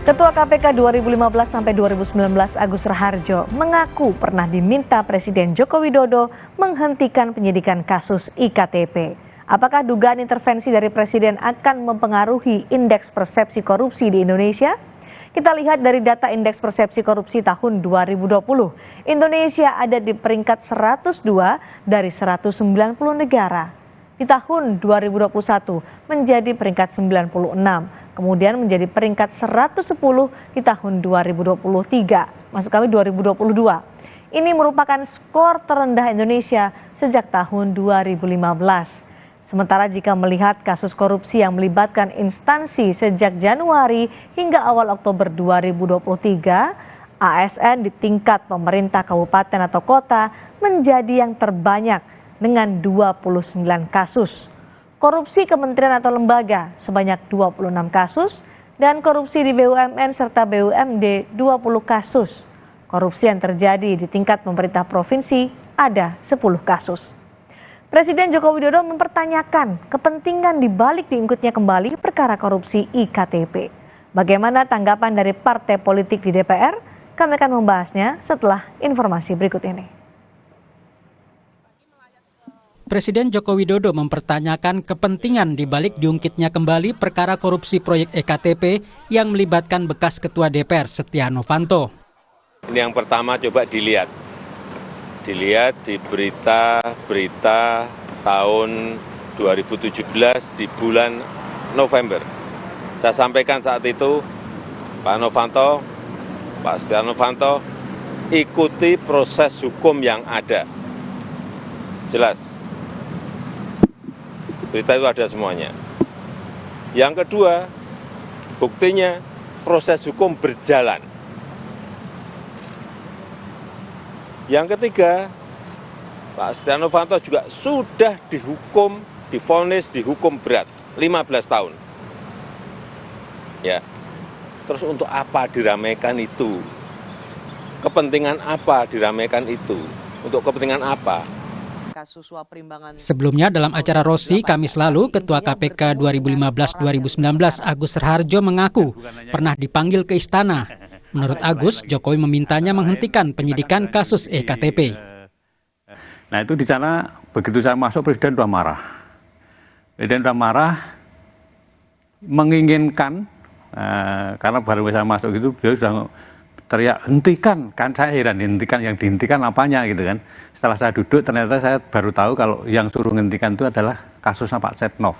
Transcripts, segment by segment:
Ketua KPK 2015 sampai 2019 Agus Raharjo mengaku pernah diminta Presiden Joko Widodo menghentikan penyidikan kasus IKTP. Apakah dugaan intervensi dari Presiden akan mempengaruhi indeks persepsi korupsi di Indonesia? Kita lihat dari data indeks persepsi korupsi tahun 2020. Indonesia ada di peringkat 102 dari 190 negara. Di tahun 2021 menjadi peringkat 96, kemudian menjadi peringkat 110 di tahun 2023, maksud kami 2022. Ini merupakan skor terendah Indonesia sejak tahun 2015. Sementara jika melihat kasus korupsi yang melibatkan instansi sejak Januari hingga awal Oktober 2023, ASN di tingkat pemerintah kabupaten atau kota menjadi yang terbanyak dengan 29 kasus. Korupsi kementerian atau lembaga sebanyak 26 kasus dan korupsi di BUMN serta BUMD 20 kasus. Korupsi yang terjadi di tingkat pemerintah provinsi ada 10 kasus. Presiden Joko Widodo mempertanyakan kepentingan dibalik diungkitnya kembali perkara korupsi IKTP. Bagaimana tanggapan dari partai politik di DPR? Kami akan membahasnya setelah informasi berikut ini. Presiden Joko Widodo mempertanyakan kepentingan dibalik diungkitnya kembali perkara korupsi proyek EKTP yang melibatkan bekas Ketua DPR Setia Novanto. Ini yang pertama coba dilihat di berita-berita tahun 2017 di bulan November. Saya sampaikan saat itu, Pak Setia Novanto, ikuti proses hukum yang ada. Jelas. Berita itu ada semuanya. Yang kedua, buktinya proses hukum berjalan. Yang ketiga, Pak Setia Novanto juga sudah dihukum, divonis, dihukum berat, 15 tahun. Ya. Terus untuk apa diramaikan itu? Kepentingan apa diramaikan itu? Untuk kepentingan apa? Sebelumnya dalam acara Rossi Kamis lalu, Ketua KPK 2015-2019 Agus Raharjo mengaku pernah dipanggil ke istana. Menurut Agus, Jokowi memintanya menghentikan penyidikan kasus EKTP. Nah itu di sana begitu saya masuk Presiden sudah marah. Presiden sudah marah, menginginkan, karena baru saya masuk itu beliau sudah teriak, hentikan, kan saya heran, hentikan, yang dihentikan apanya gitu kan. Setelah saya duduk ternyata saya baru tahu kalau yang suruh hentikan itu adalah kasusnya Pak Setnov.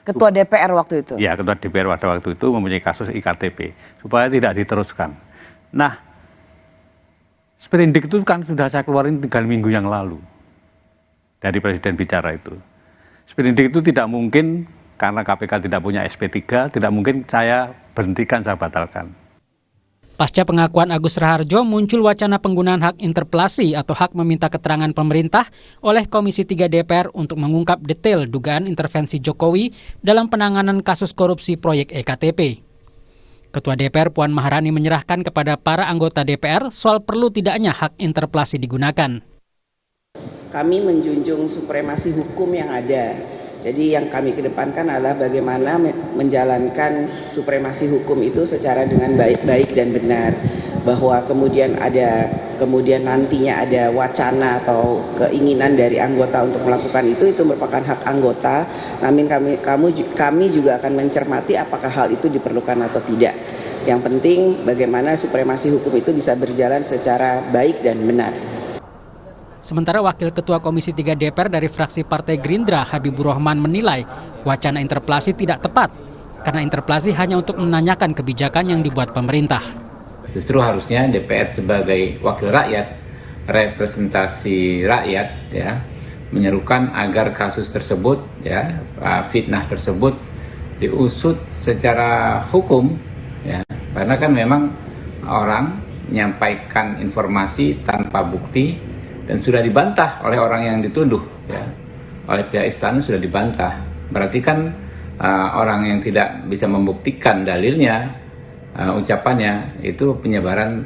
Ketua DPR waktu itu? Ya, Ketua DPR pada waktu itu mempunyai kasus IKTP, supaya tidak diteruskan. Nah, sprindik itu kan sudah saya keluarin 3 minggu yang lalu, dari Presiden bicara itu. Sprindik itu tidak mungkin, karena KPK tidak punya SP3, tidak mungkin saya berhentikan, saya batalkan. Pasca pengakuan Agus Raharjo, muncul wacana penggunaan hak interpelasi atau hak meminta keterangan pemerintah oleh Komisi 3 DPR untuk mengungkap detail dugaan intervensi Jokowi dalam penanganan kasus korupsi proyek EKTP. Ketua DPR Puan Maharani menyerahkan kepada para anggota DPR soal perlu tidaknya hak interpelasi digunakan. Kami menjunjung supremasi hukum yang ada. Jadi yang kami kedepankan adalah bagaimana menjalankan supremasi hukum itu secara dengan baik dan benar. Bahwa kemudian nantinya ada wacana atau keinginan dari anggota untuk melakukan itu merupakan hak anggota. Namun kami juga akan mencermati apakah hal itu diperlukan atau tidak. Yang penting bagaimana supremasi hukum itu bisa berjalan secara baik dan benar. Sementara Wakil Ketua Komisi 3 DPR dari fraksi Partai Gerindra, Habibur Rahman, menilai wacana interpelasi tidak tepat karena interpelasi hanya untuk menanyakan kebijakan yang dibuat pemerintah. Justru harusnya DPR sebagai wakil rakyat, representasi rakyat, ya, menyerukan agar kasus tersebut, ya, fitnah tersebut diusut secara hukum, ya, karena kan memang orang menyampaikan informasi tanpa bukti. Dan sudah dibantah oleh orang yang dituduh, ya, oleh pihak istana sudah dibantah. Berarti kan orang yang tidak bisa membuktikan dalilnya, ucapannya itu penyebaran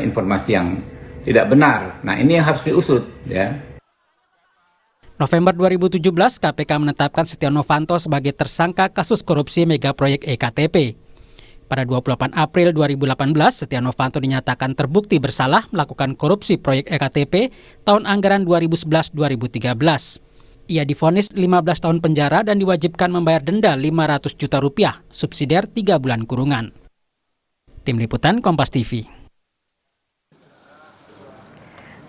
informasi yang tidak benar. Nah ini yang harus diusut, ya. November 2017, KPK menetapkan Setia Novanto sebagai tersangka kasus korupsi megaproyek EKTP. Pada 28 April 2018, Setia Novanto dinyatakan terbukti bersalah melakukan korupsi proyek EKTP tahun anggaran 2011-2013. Ia divonis 15 tahun penjara dan diwajibkan membayar denda 500 juta rupiah, subsidiar 3 bulan kurungan. Tim Liputan Kompas TV.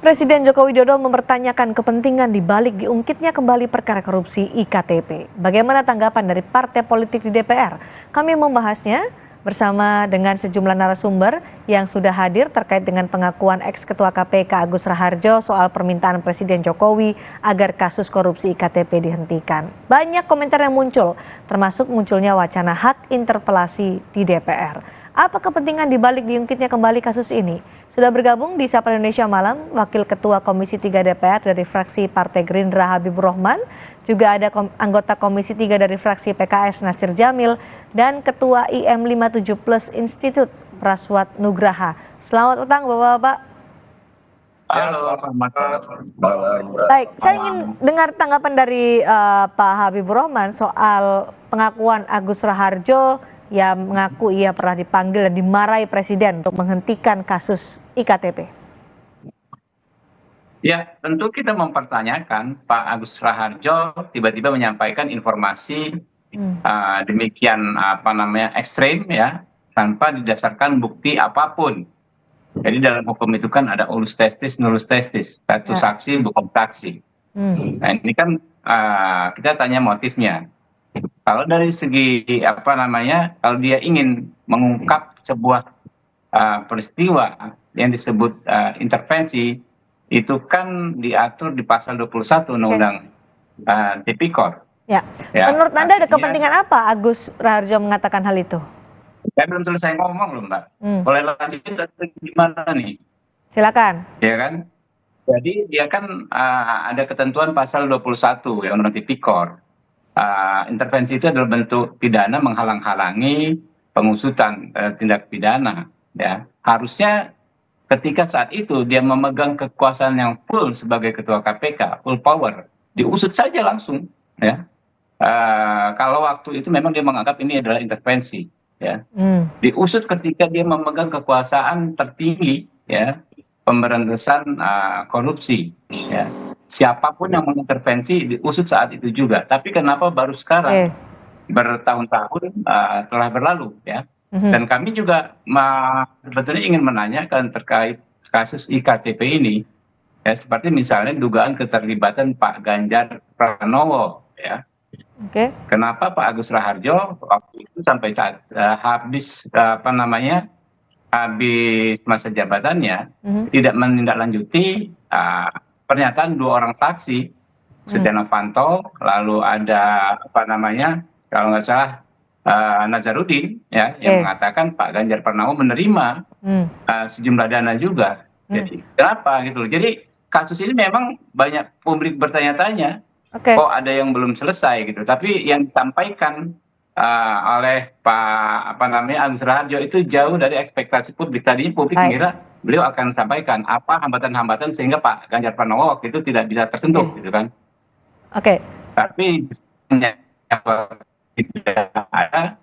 Presiden Joko Widodo mempertanyakan kepentingan di balik diungkitnya kembali perkara korupsi IKTP. Bagaimana tanggapan dari partai politik di DPR? Kami membahasnya bersama dengan sejumlah narasumber yang sudah hadir terkait dengan pengakuan ex-ketua KPK Agus Raharjo soal permintaan Presiden Jokowi agar kasus korupsi IKTP dihentikan. Banyak komentar yang muncul, termasuk munculnya wacana hak interpelasi di DPR. Apa kepentingan dibalik diungkitnya kembali kasus ini? Sudah bergabung di Sapa Indonesia Malam, Wakil Ketua Komisi 3 DPR dari fraksi Partai Gerindra Habibur Rahman, juga ada anggota Komisi 3 dari fraksi PKS Nasir Jamil, dan Ketua IM 57 Plus Institute Praswat Nugraha. Selamat petang Bapak-Bapak. Baik, saya ingin dengar tanggapan dari Pak Habibur Rahman soal pengakuan Agus Raharjo yang mengaku ia pernah dipanggil dan dimarahi Presiden untuk menghentikan kasus IKTP. Ya, tentu kita mempertanyakan Pak Agus Raharjo tiba-tiba menyampaikan informasi demikian ekstrem ya, tanpa didasarkan bukti apapun. Jadi dalam hukum itu kan ada ulus testis, nulus testis, satu saksi bukan saksi. Nah ini kan kita tanya motifnya. Kalau dari segi kalau dia ingin mengungkap sebuah peristiwa yang disebut intervensi, itu kan diatur di pasal 21 Undang-Undang Tipikor. Ya. Menurut Anda ada kepentingan apa Agus Raharjo mengatakan hal itu? Saya belum selesai ngomong loh Mbak. Boleh lanjutin atau gimana nih? Silakan. Ya kan? Jadi dia kan ada ketentuan pasal 21 ya Undang-Undang Tipikor. Intervensi itu adalah bentuk pidana menghalang-halangi pengusutan tindak pidana. Ya, harusnya ketika saat itu dia memegang kekuasaan yang full sebagai ketua KPK, full power, diusut saja langsung. Ya, kalau waktu itu memang dia menganggap ini adalah intervensi. Ya, diusut ketika dia memegang kekuasaan tertinggi, ya, pemberantasan korupsi. Ya. Siapapun yang mengintervensi diusut saat itu juga. Tapi kenapa baru sekarang bertahun-tahun telah berlalu ya? Dan kami juga sebetulnya ingin menanyakan terkait kasus IKTP ini, ya seperti misalnya dugaan keterlibatan Pak Ganjar Pranowo ya. Kenapa Pak Agus Raharjo waktu itu sampai saat habis habis masa jabatannya tidak menindaklanjuti pernyataan 2 orang saksi, Setia Novanto, lalu ada kalau nggak salah Nazarudin, ya, yang mengatakan Pak Ganjar Pranowo menerima sejumlah dana juga. Jadi kenapa gitu loh? Jadi kasus ini memang banyak publik bertanya-tanya, kok ada yang belum selesai gitu. Tapi yang disampaikan oleh Pak Agus Raharjo itu jauh dari ekspektasi publik. Tadinya publik mengira beliau akan sampaikan apa hambatan-hambatan sehingga Pak Ganjar Pranowo waktu itu tidak bisa tersentuh gitu kan. Tapi tidak ada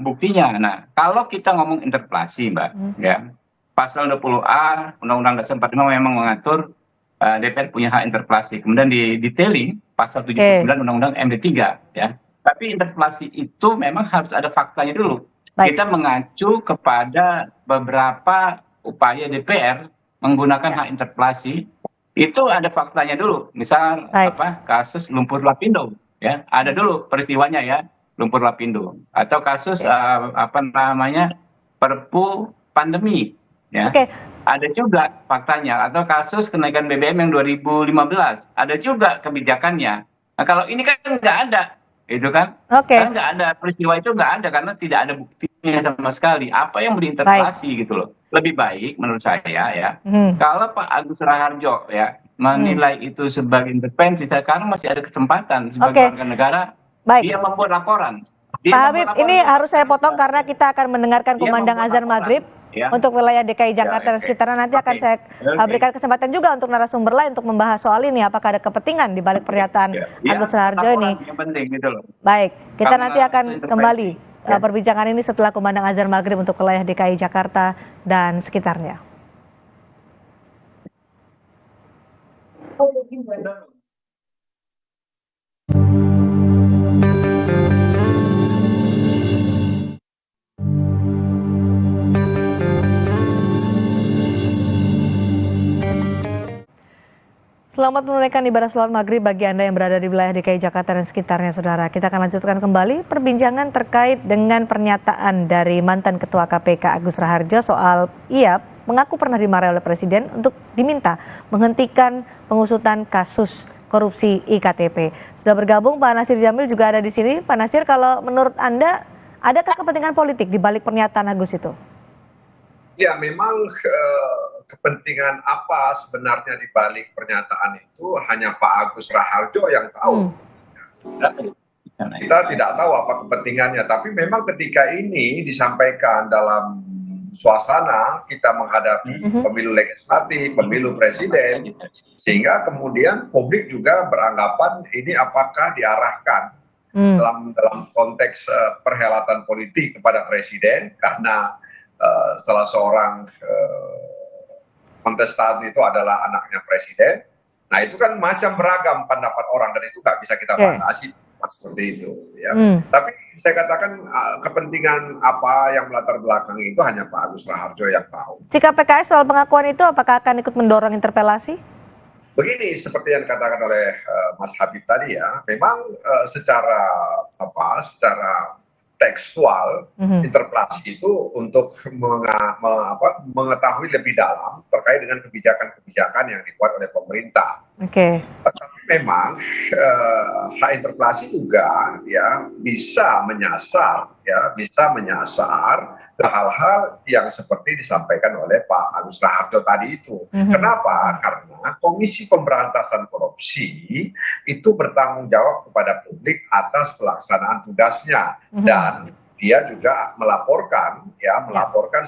buktinya. Nah, kalau kita ngomong interpelasi Mbak, ya pasal 20A Undang-Undang Dasar 45 memang mengatur DPR punya hak interpelasi. Kemudian di detailing pasal 79 Undang-Undang MD3 ya. Tapi interpelasi itu memang harus ada faktanya dulu. Kita mengacu kepada beberapa upaya DPR menggunakan hak interpelasi, itu ada faktanya dulu. Misal kasus Lumpur Lapindo, ya ada dulu peristiwanya ya, Lumpur Lapindo. Atau kasus Perpu pandemi, ya. Ada juga faktanya. Atau kasus kenaikan BBM yang 2015, ada juga kebijakannya. Nah kalau ini kan nggak ada. Itu kan, karena nggak ada peristiwa itu nggak ada karena tidak ada buktinya sama sekali. Apa yang berinterpelasi gitu loh. Lebih baik menurut saya ya, kalau Pak Agus Raharjo ya menilai itu sebagai intervensi, sekarang masih ada kesempatan sebagai warga negara dia membuat laporan. Pak Habib, ini harus saya potong karena kita akan mendengarkan kumandang azan maghrib. Untuk wilayah DKI Jakarta dan sekitarnya nanti akan saya berikan kesempatan juga untuk narasumber lain untuk membahas soal ini. Apakah ada kepentingan di balik pernyataan Agus Raharjo ini? Yang penting gitu loh. Baik, kita nanti akan kembali perbincangan ini setelah kumandang azan maghrib untuk wilayah DKI Jakarta dan sekitarnya. Selamat menunaikan ibadah sholat maghrib bagi Anda yang berada di wilayah DKI Jakarta dan sekitarnya, Saudara. Kita akan lanjutkan kembali perbincangan terkait dengan pernyataan dari mantan Ketua KPK Agus Raharjo soal ia mengaku pernah dimarahi oleh Presiden untuk diminta menghentikan pengusutan kasus korupsi IKTP. Sudah bergabung Pak Nasir Jamil juga ada di sini. Pak Nasir, kalau menurut Anda, adakah kepentingan politik di balik pernyataan Agus itu? Ya, memang kepentingan apa sebenarnya di balik pernyataan itu hanya Pak Agus Raharjo yang tahu. Kita tidak tahu apa kepentingannya, tapi memang ketika ini disampaikan dalam suasana kita menghadapi pemilu legislatif, pemilu presiden, sehingga kemudian publik juga beranggapan ini apakah diarahkan dalam konteks perhelatan politik kepada presiden karena salah seorang kontestan itu adalah anaknya presiden. Nah, itu kan macam beragam pendapat orang dan itu nggak bisa kita batasi seperti itu. Ya. Tapi saya katakan kepentingan apa yang melatar belakangi itu hanya Pak Agus Raharjo yang tahu. Sikap PKS soal pengakuan itu apakah akan ikut mendorong interpelasi? Begini, seperti yang dikatakan oleh Mas Habib tadi ya, memang secara tekstual, interpelasi itu untuk mengetahui lebih dalam terkait dengan kebijakan-kebijakan yang dibuat oleh pemerintah. Tapi memang hak interpelasi juga ya bisa menyasar hal-hal yang seperti disampaikan oleh Pak Agus Raharjo tadi itu. Kenapa? Karena Komisi Pemberantasan Korupsi itu bertanggung jawab kepada publik atas pelaksanaan tugasnya dan dia juga melaporkan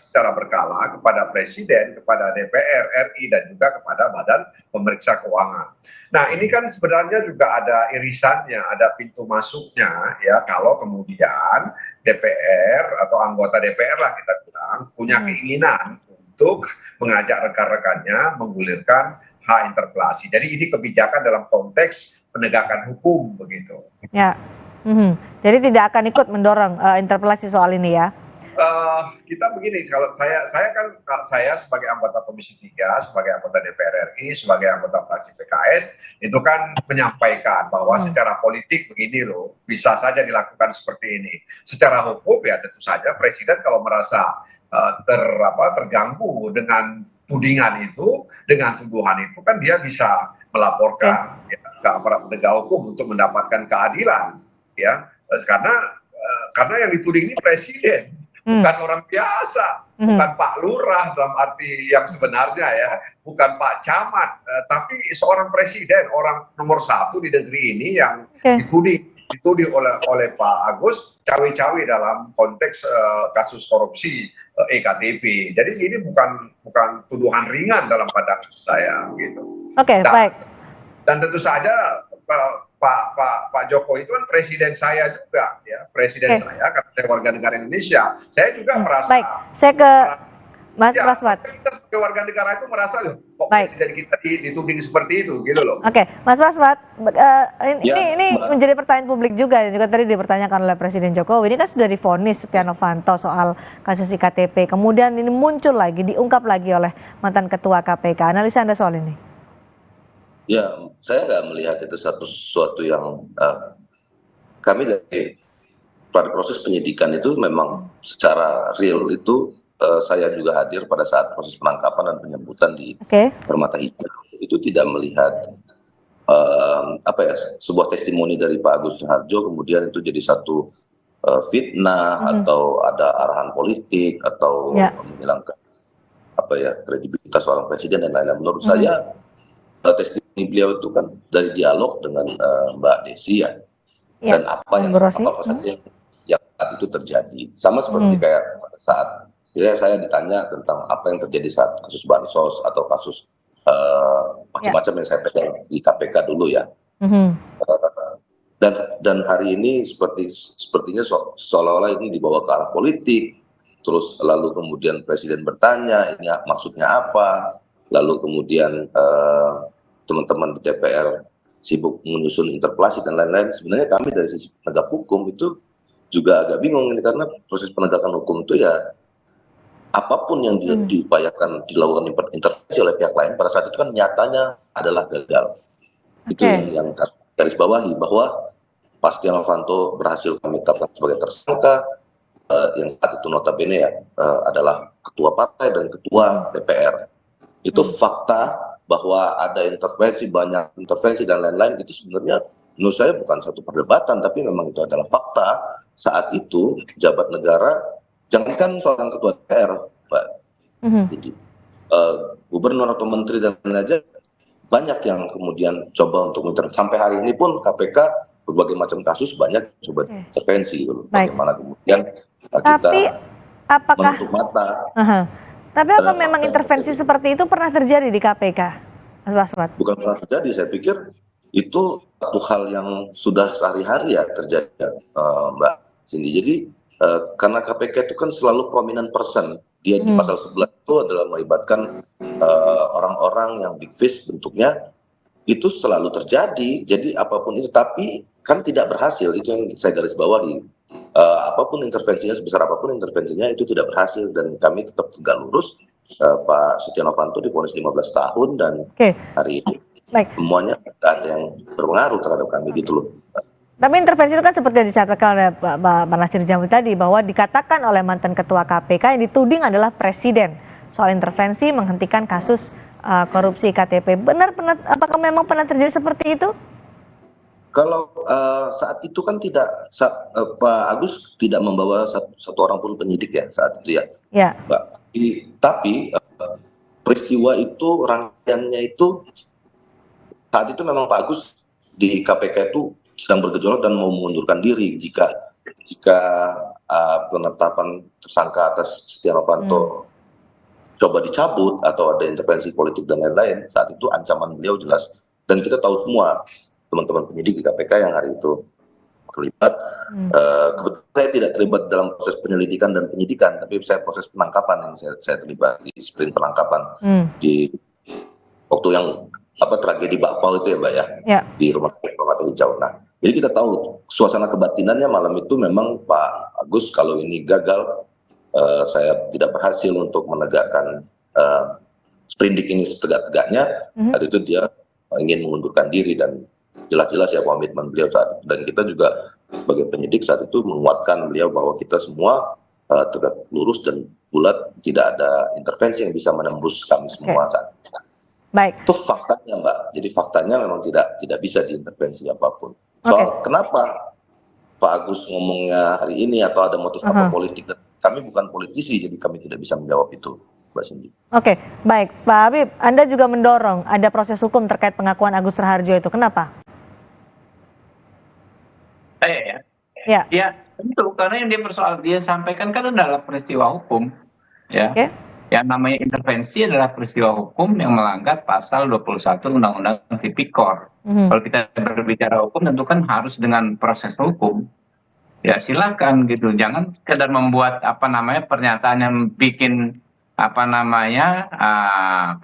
secara berkala kepada Presiden, kepada DPR RI dan juga kepada Badan Pemeriksa Keuangan. Nah, ini kan sebenarnya juga ada irisannya, ada pintu masuknya ya kalau kemudian DPR atau anggota DPR lah kita bilang punya keinginan untuk mengajak rekan-rekannya menggulirkan hak interpelasi. Jadi ini kebijakan dalam konteks penegakan hukum begitu. Ya. Jadi tidak akan ikut mendorong interpelasi soal ini ya? Kita begini, kalau saya sebagai anggota Komisi 3, sebagai anggota DPR RI, sebagai anggota fraksi PKS, itu kan menyampaikan bahwa secara politik begini loh, bisa saja dilakukan seperti ini. Secara hukum ya tentu saja Presiden kalau merasa terganggu dengan tudingan itu, dengan tuduhan itu kan dia bisa melaporkan ke aparat penegak hukum untuk mendapatkan keadilan. Ya, karena yang dituding ini presiden, bukan orang biasa, bukan Pak Lurah dalam arti yang sebenarnya ya, bukan Pak Camat, tapi seorang presiden, orang nomor 1 di negeri ini yang dituding oleh Pak Agus cawe-cawe dalam konteks kasus korupsi EKTP. Jadi ini bukan tuduhan ringan dalam pandangan saya gitu. Baik. Dan tentu saja Pak Jokowi itu kan presiden saya juga ya, presiden saya karena saya warga negara Indonesia. Saya juga merasa. Baik, saya ke Mas Praswat. Kita sebagai warga negara itu merasa loh, kok presiden kita dituding seperti itu, gitu loh. Mas Praswat, ini menjadi pertanyaan publik juga dan juga tadi dipertanyakan oleh Presiden Jokowi. Ini kan sudah divonis Setia Novanto soal kasus IKTP. Kemudian ini muncul lagi, diungkap lagi oleh mantan Ketua KPK. Analisa Anda soal ini? Ya, saya nggak melihat itu sesuatu yang kami dari pada proses penyidikan itu memang secara real itu saya juga hadir pada saat proses penangkapan dan penjemputan di Permata Hijau. Itu tidak melihat sebuah testimoni dari Pak Agus Raharjo kemudian itu jadi satu fitnah atau ada arahan politik atau menghilangkan kredibilitas seorang presiden dan lain-lain. Menurut saya testimoni beliau itu kan dari dialog dengan Mbak Desi ya, dan apa saja yang saat itu terjadi. Sama seperti kayak pada saat saya ditanya tentang apa yang terjadi saat kasus bansos atau kasus macam-macam yang saya pegang di KPK dulu ya. dan hari ini sepertinya seolah-olah ini dibawa ke arah politik, terus lalu kemudian presiden bertanya ini maksudnya apa, lalu kemudian teman-teman di DPR sibuk menyusun interpelasi dan lain-lain. Sebenarnya kami dari sisi penegak hukum itu juga agak bingung ini, karena proses penegakan hukum itu ya apapun yang diupayakan dilakukan intervensi oleh pihak lain pada saat itu kan nyatanya adalah gagal. Itu yang garis bawahi, bahwa Pak Setia Novanto berhasil kami tetapkan sebagai tersangka, yang saat itu notabene ya adalah ketua partai dan ketua DPR. Itu fakta bahwa ada intervensi, banyak intervensi dan lain-lain, itu sebenarnya menurut saya bukan satu perdebatan, tapi memang itu adalah fakta. Saat itu jabat negara, jangankan seorang ketua DPR, Pak, jadi gubernur atau menteri dan lain-lain aja banyak yang kemudian coba untuk sampai hari ini pun KPK berbagai macam kasus banyak coba intervensi. Bagaimana kemudian kita menutup mata. Tapi apa memang intervensi seperti itu pernah terjadi di KPK, Mas Waswat? Bukan pernah terjadi, saya pikir itu satu hal yang sudah sehari-hari ya terjadi, Mbak Cindy. Jadi karena KPK itu kan selalu prominent person, dia di pasal 11 itu adalah melibatkan orang-orang yang big fish bentuknya, itu selalu terjadi. Jadi apapun itu, tapi kan tidak berhasil, itu yang saya garis bawahi. Apapun intervensinya, sebesar apapun intervensinya, itu tidak berhasil, dan kami tetap tegak lurus. Pak Setia Novanto divonis 15 tahun dan hari ini semuanya tidak ada yang berpengaruh terhadap kami gitu loh. Tapi intervensi itu kan seperti yang disampaikan oleh Pak Nasir Jamil tadi, bahwa dikatakan oleh mantan ketua KPK yang dituding adalah presiden soal intervensi menghentikan kasus korupsi KTP. Benar, apakah memang pernah terjadi seperti itu? Kalau saat itu kan tidak, Pak Agus tidak membawa satu orang pun penyidik ya saat itu ya, Mbak. Tapi peristiwa itu, rangkaiannya itu, saat itu memang Pak Agus di KPK itu sedang bergejolak dan mau mengundurkan diri jika penetapan tersangka atas Setia Novanto coba dicabut atau ada intervensi politik dan lain-lain. Saat itu ancaman beliau jelas, dan kita tahu semua teman-teman penyidik di KPK yang hari itu terlibat. Kebetulan saya tidak terlibat dalam proses penyelidikan dan penyidikan, tapi saya proses penangkapan yang saya terlibat di sprint penangkapan di waktu yang tragedi Bakpao itu ya, Mbak ya, di rumah sakit Permata Hijau. Nah, jadi kita tahu suasana kebatinannya malam itu memang Pak Agus kalau ini gagal, saya tidak berhasil untuk menegakkan sprindik ini setegak-tegaknya, hari itu dia ingin mengundurkan diri, dan jelas-jelas ya komitmen beliau saat itu. Dan kita juga sebagai penyidik saat itu menguatkan beliau bahwa kita semua tegak lurus dan bulat, tidak ada intervensi yang bisa menembus kami semua saat itu. Baik. Itu faktanya, Mbak. Jadi faktanya memang tidak bisa diintervensi apapun. Soal kenapa Pak Agus ngomongnya hari ini atau ada motif apa politik, kami bukan politisi, jadi kami tidak bisa menjawab itu, Mbak Cindy. Oke, baik. Pak Habib, Anda juga mendorong ada proses hukum terkait pengakuan Agus Raharjo itu. Kenapa? Ya, tentu, karena yang dia sampaikan kan adalah peristiwa hukum, ya. Yang namanya intervensi adalah peristiwa hukum yang melanggar pasal 21 Undang-Undang Tipikor. Kalau kita berbicara hukum tentu kan harus dengan proses hukum. Ya silakan gitu, jangan sekedar membuat pernyataan yang bikin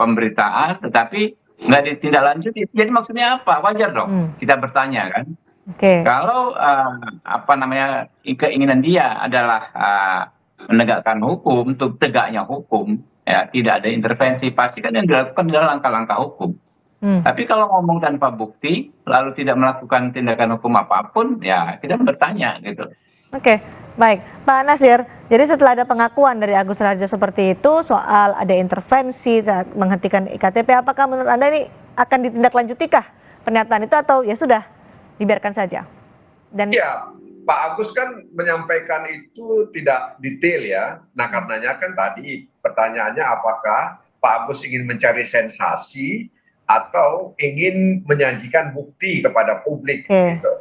pemberitaan tetapi nggak ditindaklanjuti. Jadi maksudnya apa? Wajar dong kita bertanya kan. Kalau keinginan dia adalah menegakkan hukum, untuk tegaknya hukum, ya tidak ada intervensi, pasti kan yang dilakukan adalah langkah-langkah hukum. Tapi kalau ngomong tanpa bukti, lalu tidak melakukan tindakan hukum apapun, ya kita bertanya gitu. Oke, baik. Pak Nasir, jadi setelah ada pengakuan dari Agus Raharjo seperti itu, soal ada intervensi menghentikan IKTP, apakah menurut Anda ini akan ditindaklanjutikah pernyataan itu, atau ya sudah, dibiarkan saja? Dan ya, Pak Agus kan menyampaikan itu tidak detail ya. Nah karenanya kan tadi pertanyaannya apakah Pak Agus ingin mencari sensasi atau ingin menyajikan bukti kepada publik gitu.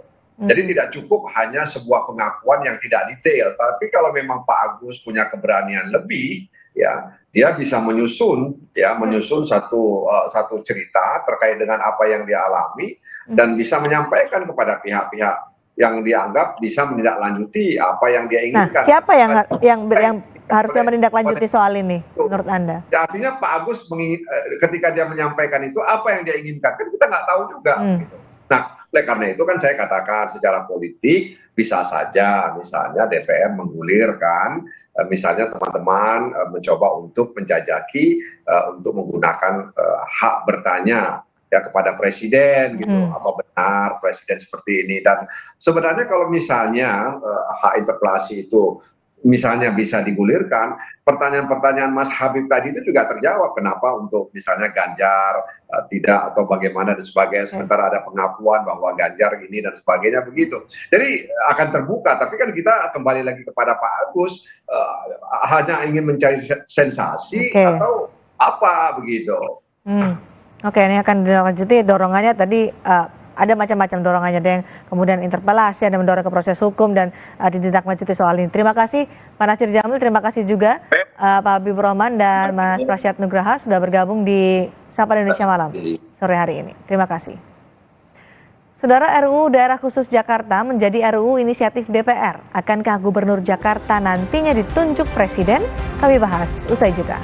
Jadi tidak cukup hanya sebuah pengakuan yang tidak detail. Tapi kalau memang Pak Agus punya keberanian lebih, ya dia bisa menyusun satu cerita terkait dengan apa yang dia alami dan bisa menyampaikan kepada pihak-pihak yang dianggap bisa menindaklanjuti apa yang dia Nah, inginkan. siapa yang harusnya menindaklanjuti soal ini menurut Anda? Ya, artinya Pak Agus ketika dia menyampaikan itu apa yang dia inginkan, kan kita nggak tahu juga. Gitu. Nah, oleh karena itu kan saya katakan secara politik bisa saja misalnya DPR menggulirkan, misalnya teman-teman mencoba untuk menjajaki untuk menggunakan hak bertanya ya kepada presiden gitu, apa benar presiden seperti ini. Dan sebenarnya kalau misalnya hak interpelasi itu misalnya bisa digulirkan, pertanyaan-pertanyaan Mas Habib tadi itu juga terjawab. Kenapa untuk misalnya Ganjar tidak atau bagaimana dan sebagainya, sementara ada pengakuan bahwa Ganjar ini dan sebagainya begitu. Jadi akan terbuka, tapi kan kita kembali lagi kepada Pak Agus, hanya ingin mencari sensasi atau apa begitu. Oke, ini akan dilanjuti dorongannya tadi. Ada macam-macam dorongannya, ada yang kemudian interpelasi, ada mendorong ke proses hukum dan ditindaklanjuti soal ini. Terima kasih Pak Natsir Jamil, terima kasih juga Pak Habibur Rahman dan Mas Prasyad Nugraha sudah bergabung di Sapa Indonesia Malam sore hari ini. Terima kasih. Saudara, RUU Daerah Khusus Jakarta menjadi RUU inisiatif DPR. Akankah Gubernur Jakarta nantinya ditunjuk Presiden? Kami bahas usai jeda.